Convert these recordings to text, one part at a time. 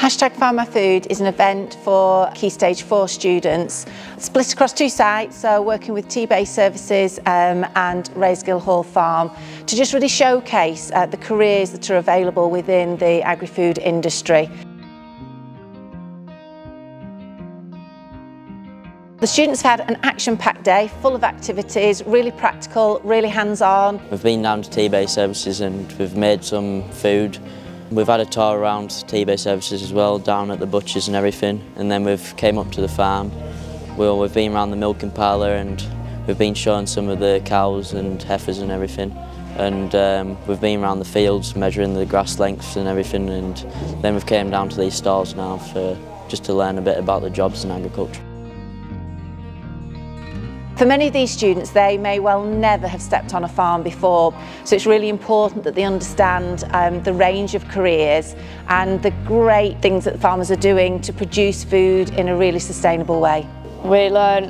#FarmMyFood is an event for Key Stage 4 students, split across 2 sites, so working with Tebay services and Raisgill Hall Farm, to just really showcase the careers that are available within the agri-food industry. The students have had an action-packed day, full of activities, really practical, really hands-on. We've been down to Tebay services and we've made some food. We've had a tour around Tebay services as well, down at the butchers and everything, and then we've came up to the farm. We've been around the milking parlour and we've been showing some of the cows and heifers and everything, and we've been around the fields measuring the grass lengths and everything, and then we've came down to these stalls now just to learn a bit about the jobs in agriculture. For many of these students, they may well never have stepped on a farm before, so it's really important that they understand the range of careers and the great things that farmers are doing to produce food in a really sustainable way. We learn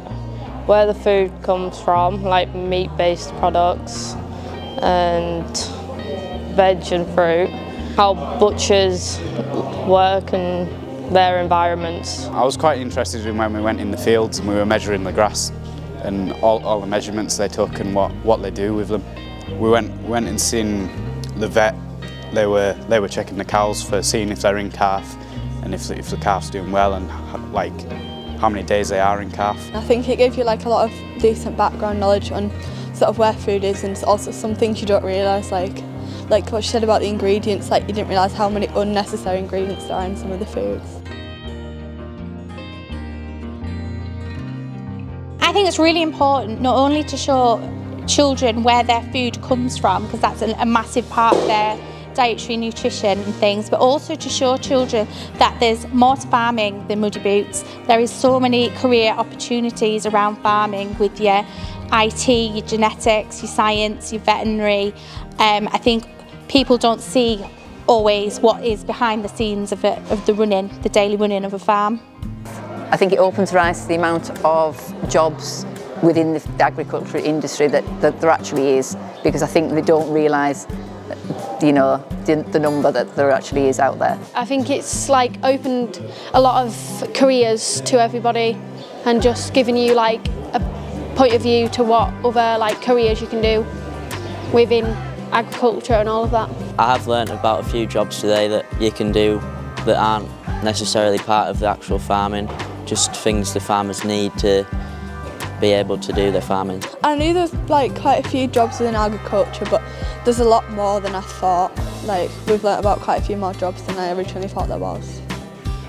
where the food comes from, like meat-based products and veg and fruit, how butchers work and their environments. I was quite interested in when we went in the fields and we were measuring the grass, and all the measurements they took and what they do with them. We went and seen the vet. They were checking the cows for seeing if they're in calf and if the calf's doing well and like how many days they are in calf. I think it gives you like a lot of decent background knowledge on sort of where food is, and also some things you don't realise, like what you said about the ingredients, like you didn't realise how many unnecessary ingredients there are in some of the foods. I think it's really important not only to show children where their food comes from, because that's a massive part of their dietary nutrition and things, but also to show children that there's more to farming than muddy boots. There is so many career opportunities around farming with your IT, your genetics, your science, your veterinary. I think people don't see always what is behind the scenes of the daily running of a farm. I think it opens their eyes to the amount of jobs within the agriculture industry that there actually is, because I think they don't realise, you know, the number that there actually is out there. I think it's like opened a lot of careers to everybody and just giving you like a point of view to what other like careers you can do within agriculture and all of that. I have learnt about a few jobs today that you can do that aren't necessarily part of the actual farming. Just things the farmers need to be able to do their farming. I knew there was like quite a few jobs within agriculture, but there's a lot more than I thought. Like we've learnt about quite a few more jobs than I originally thought there was.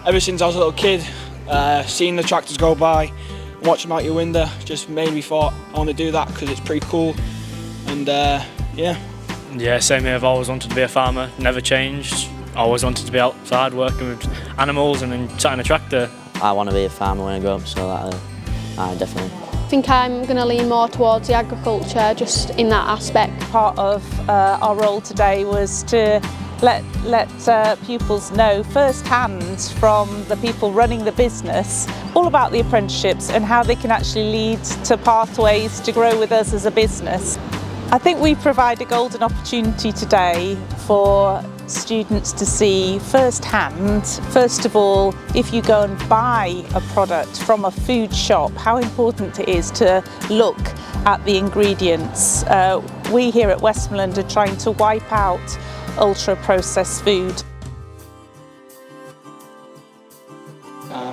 Ever since I was a little kid, seeing the tractors go by, watching them out your window, just made me thought I want to do that because it's pretty cool. And yeah. Yeah, same here. I've always wanted to be a farmer, never changed. I always wanted to be outside working with animals and then sat in a tractor. I want to be a farmer when I grow up, so I definitely. I think I'm going to lean more towards the agriculture, just in that aspect. Part of our role today was to let pupils know firsthand from the people running the business all about the apprenticeships and how they can actually lead to pathways to grow with us as a business. I think we provide a golden opportunity today for students to see firsthand, first of all, if you go and buy a product from a food shop, how important it is to look at the ingredients. We here at Westmoreland are trying to wipe out ultra-processed food.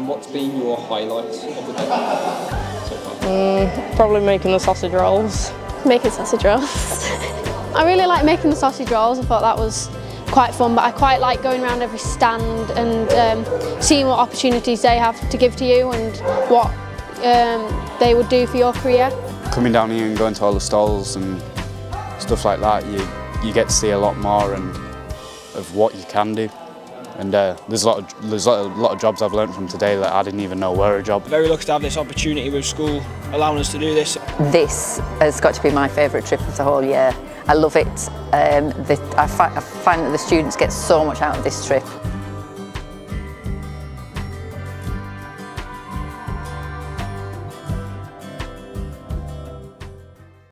What's been your highlight of the day so far? Probably making the sausage rolls. Making sausage rolls. I really like making the sausage rolls. I thought that was quite fun, but I quite like going around every stand and seeing what opportunities they have to give to you and what they would do for your career. Coming down here and going to all the stalls and stuff like that, you get to see a lot more of what you can do. And there's a lot of jobs I've learnt from today that I didn't even know were a job. Very lucky to have this opportunity with school, allowing us to do this. This has got to be my favourite trip of the whole year. I love it. I find that the students get so much out of this trip.